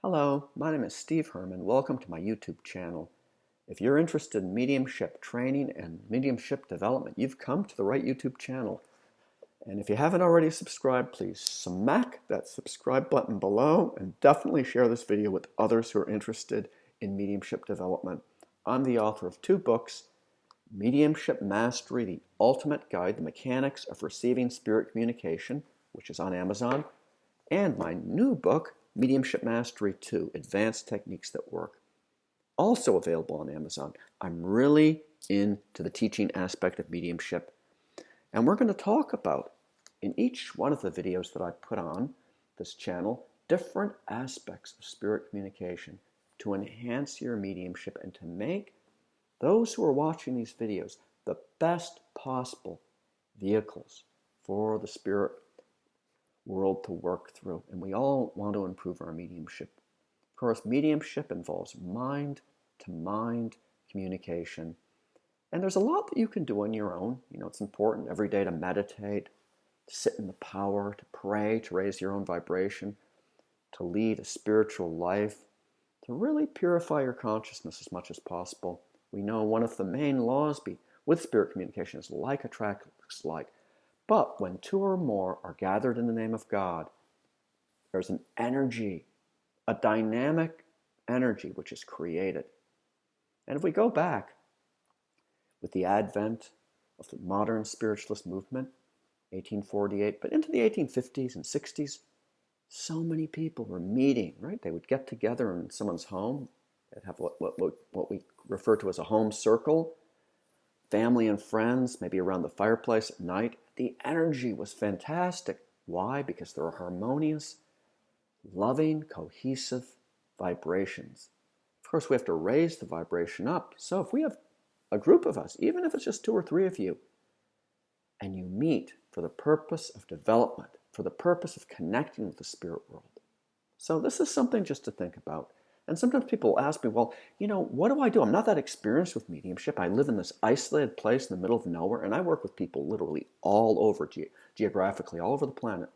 Hello, my name is Steve Herman. Welcome to my YouTube channel. If you're interested in mediumship training and mediumship development, you've come to the right YouTube channel. And if you haven't already subscribed, please smack that subscribe button below and definitely share this video with others who are interested in mediumship development. I'm the author of two books, Mediumship Mastery, The Ultimate Guide, The Mechanics of Receiving Spirit Communication, which is on Amazon, and my new book, Mediumship Mastery 2, Advanced Techniques That Work, also available on Amazon. I'm really into the teaching aspect of mediumship, and we're going to talk about, in each one of the videos that I put on this channel, different aspects of spirit communication to enhance your mediumship and to make those who are watching these videos the best possible vehicles for the spirit world to work through. And we all want to improve our mediumship. Of course, mediumship involves mind-to-mind communication. And there's a lot that you can do on your own. It's important every day to meditate, to sit in the power, to pray, to raise your own vibration, to lead a spiritual life, to really purify your consciousness as much as possible. We know one of the main laws with spirit communication is like attracts like. But when two or more are gathered in the name of God, there's an energy, a dynamic energy which is created. And if we go back with the advent of the modern spiritualist movement, 1848, but into the 1850s and 60s, so many people were meeting, right? They would get together in someone's home. They'd have what we refer to as a home circle, family and friends, maybe around the fireplace at night. The energy was fantastic. Why? Because there are harmonious, loving, cohesive vibrations. Of course, we have to raise the vibration up. So if we have a group of us, even if it's just 2 or 3 of you, and you meet for the purpose of development, for the purpose of connecting with the spirit world. So this is something just to think about. And sometimes people ask me, well, what do I do? I'm not that experienced with mediumship. I live in this isolated place in the middle of nowhere, and I work with people literally all over, geographically, all over the planet,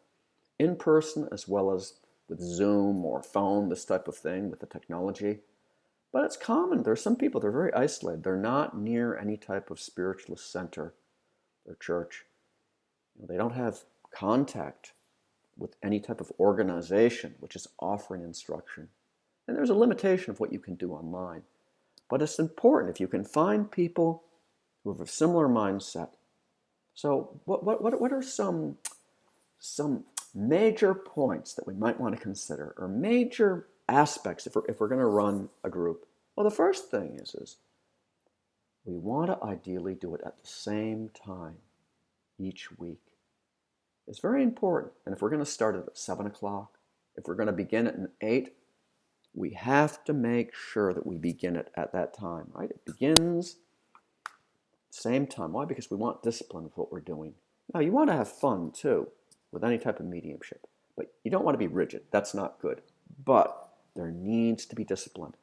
in person as well as with Zoom or phone, this type of thing with the technology. But it's common. There's some people, they're very isolated. They're not near any type of spiritualist center or church. They don't have contact with any type of organization which is offering instruction. And there's a limitation of what you can do online. But it's important if you can find people who have a similar mindset. So what are some major points that we might want to consider, or major aspects if we're going to run a group? Well, the first thing is we want to ideally do it at the same time each week. It's very important. And if we're going to start it at 7 o'clock, if we're going to begin it at 8, we have to make sure that we begin it at that time, right? It begins same time. Why? Because we want discipline with what we're doing. Now, you want to have fun, too, with any type of mediumship. But you don't want to be rigid. That's not good. But there needs to be discipline,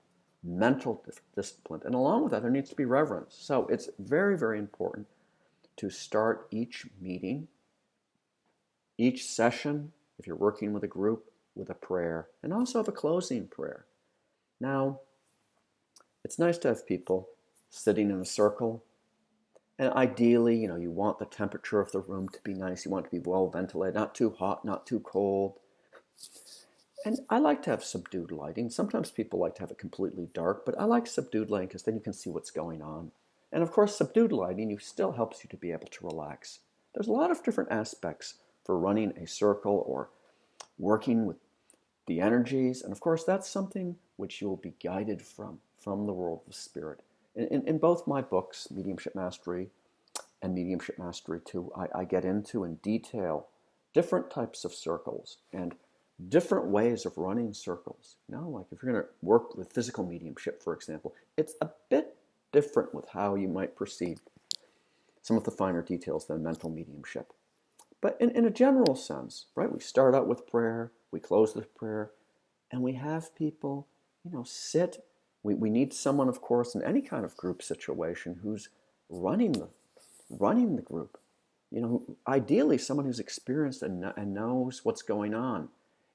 mental discipline. And along with that, there needs to be reverence. So it's very, very important to start each meeting, each session, if you're working with a group, with a prayer, and also have a closing prayer. Now, it's nice to have people sitting in a circle, and ideally, you want the temperature of the room to be nice. You want it to be well ventilated, not too hot, not too cold. And I like to have subdued lighting. Sometimes people like to have it completely dark, but I like subdued lighting because then you can see what's going on. And of course, subdued lighting still helps you to be able to relax. There's a lot of different aspects for running a circle or working with the energies, and of course that's something which you will be guided from the world of spirit. In both my books, Mediumship Mastery and Mediumship Mastery 2, I get into in detail different types of circles and different ways of running circles. Like if you're going to work with physical mediumship, for example, it's a bit different with how you might proceed some of the finer details than mental mediumship. But in a general sense, right, we start out with prayer, we close with prayer, and we have people, sit. We need someone, of course, in any kind of group situation who's running the group. Ideally someone who's experienced and knows what's going on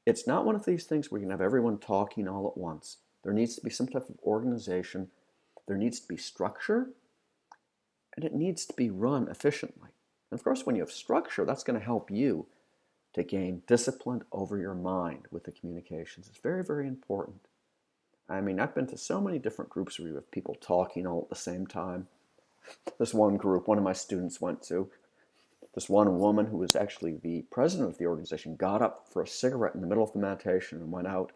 it's not one of these things where you can have everyone talking all at once. There needs to be some type of organization. There needs to be structure, and it needs to be run efficiently. And of course, when you have structure, that's going to help you to gain discipline over your mind with the communications. It's very, very important. I mean, I've been to so many different groups where you have people talking all at the same time. This one group, one of my students went to, this one woman who was actually the president of the organization got up for a cigarette in the middle of the meditation and went out.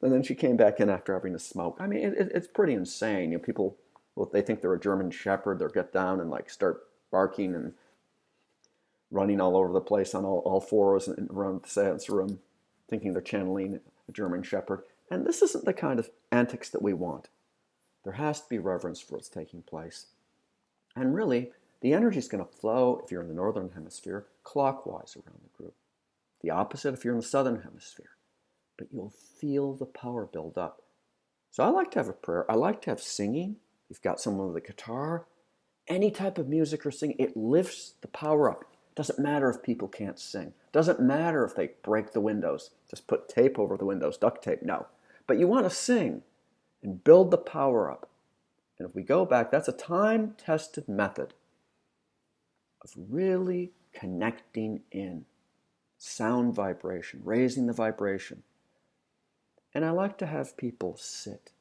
And then she came back in after having a smoke. I mean, it's pretty insane. You know, people, well, they think they're a German shepherd, they'll get down and like start barking and running all over the place on all fours and around the seance room, thinking they're channeling a German shepherd. And this isn't the kind of antics that we want. There has to be reverence for what's taking place. And really, the energy is going to flow, if you're in the northern hemisphere, clockwise around the group. The opposite if you're in the southern hemisphere. But you'll feel the power build up. So I like to have a prayer. I like to have singing. You've got someone with a guitar. Any type of music or singing, it lifts the power up. It doesn't matter if people can't sing. It doesn't matter if they break the windows. Just put tape over the windows, duct tape, no. But you want to sing and build the power up. And if we go back, that's a time-tested method of really connecting in. Sound vibration, raising the vibration. And I like to have people sit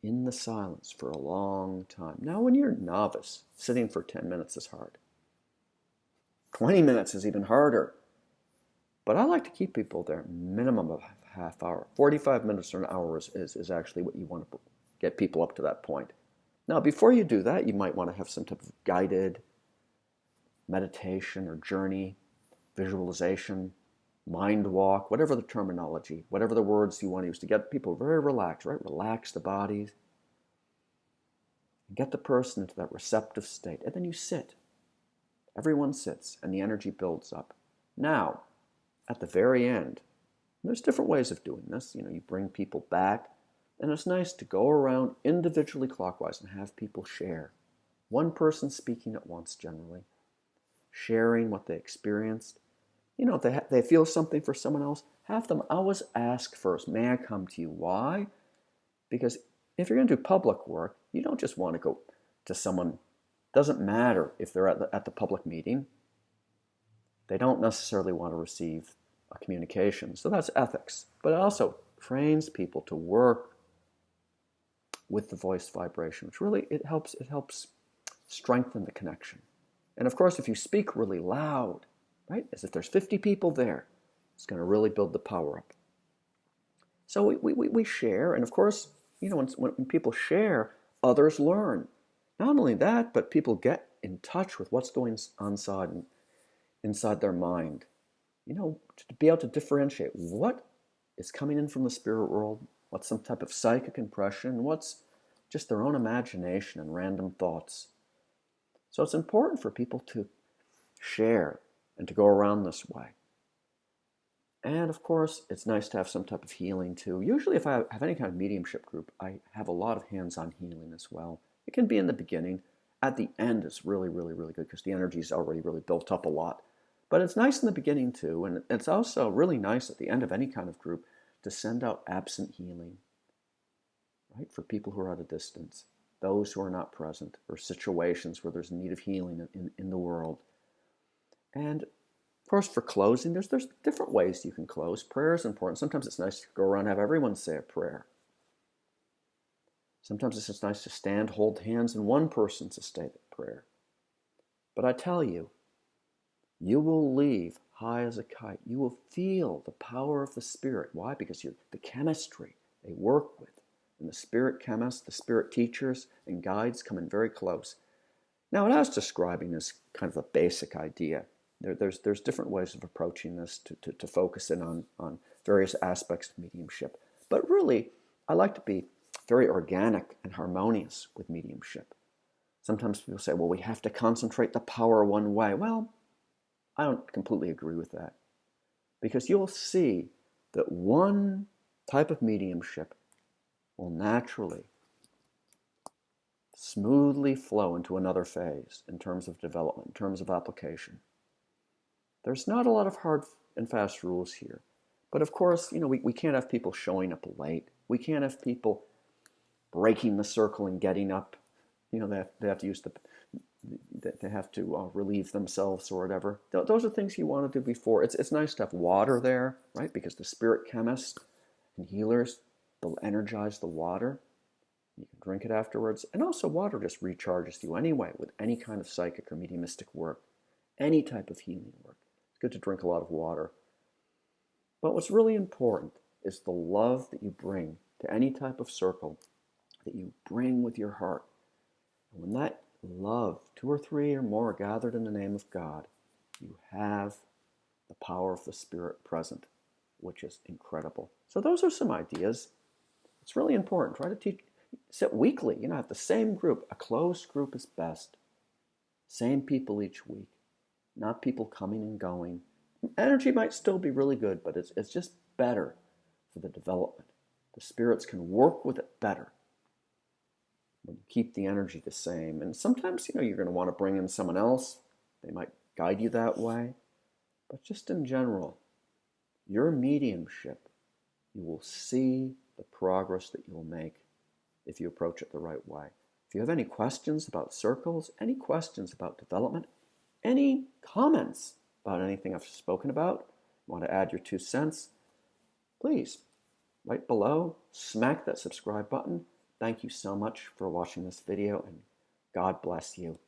in the silence for a long time. Now, when you're a novice, sitting for 10 minutes is hard. 20 minutes is even harder. But I like to keep people there minimum of a half hour. 45 minutes or an hour is actually what you want to get people up to that point. Now, before you do that, you might want to have some type of guided meditation or journey, visualization, mind walk, whatever the terminology, whatever the words you want to use to get people very relaxed, right? Relax the bodies. Get the person into that receptive state. And then you sit. Everyone sits and the energy builds up. Now, at the very end, there's different ways of doing this. You know, you bring people back, and it's nice to go around individually clockwise and have people share. One person speaking at once, generally, sharing what they experienced. You know, if they feel something for someone else, have them always ask first, may I come to you? Why? Because if you're going to do public work, you don't just want to go to someone. Doesn't matter if they're at the public meeting. They don't necessarily want to receive a communication. So that's ethics. But it also trains people to work with the voice vibration, which really it helps strengthen the connection. And of course, if you speak really loud, right, as if there's 50 people there, it's going to really build the power up. So we share, and of course, you know, when people share, others learn. Not only that, but people get in touch with what's going on inside their mind. You know, to be able to differentiate what is coming in from the spirit world, what's some type of psychic impression, what's just their own imagination and random thoughts. So it's important for people to share and to go around this way. And of course, it's nice to have some type of healing too. Usually if I have any kind of mediumship group, I have a lot of hands-on healing as well. It can be in the beginning. At the end, it's really, really, really good because the energy is already really built up a lot. But it's nice in the beginning too, and it's also really nice at the end of any kind of group to send out absent healing, right, for people who are at a distance, those who are not present, or situations where there's need of healing in the world. And of course, for closing, there's different ways you can close. Prayer is important. Sometimes it's nice to go around and have everyone say a prayer. Sometimes it's just nice to stand, hold hands, and one person to say the prayer. But I tell you, you will leave high as a kite. You will feel the power of the Spirit. Why? Because the chemistry they work with, and the spirit chemists, the spirit teachers, and guides come in very close. Now, what I was describing is kind of a basic idea. There's different ways of approaching this to focus in on various aspects of mediumship. But really, I like to be very organic and harmonious with mediumship. Sometimes people say, well, we have to concentrate the power one way. Well, I don't completely agree with that. Because you'll see that one type of mediumship will naturally, smoothly flow into another phase in terms of development, in terms of application. There's not a lot of hard and fast rules here. But of course, we can't have people showing up late. We can't have people breaking the circle and getting up. They have to use they have to relieve themselves or whatever. Those are things you want to do before. It's nice to have water there, right? Because the spirit chemists and healers, they'll energize the water. You can drink it afterwards. And also water just recharges you anyway with any kind of psychic or mediumistic work, any type of healing work. It's good to drink a lot of water. But what's really important is the love that you bring to any type of circle, that you bring with your heart. And when that love, 2 or 3 or more gathered in the name of God, you have the power of the Spirit present, which is incredible. So those are some ideas. It's really important. Try to sit weekly. Have the same group. A closed group is best. Same people each week, not people coming and going. Energy might still be really good, but it's just better for the development. The spirits can work with it better when you keep the energy the same. And sometimes, you're going to want to bring in someone else. They might guide you that way. But just in general, your mediumship, you will see the progress that you'll make if you approach it the right way. If you have any questions about circles, any questions about development, any comments about anything I've spoken about, want to add your 2 cents, please, right below, smack that subscribe button. Thank you so much for watching this video, and God bless you.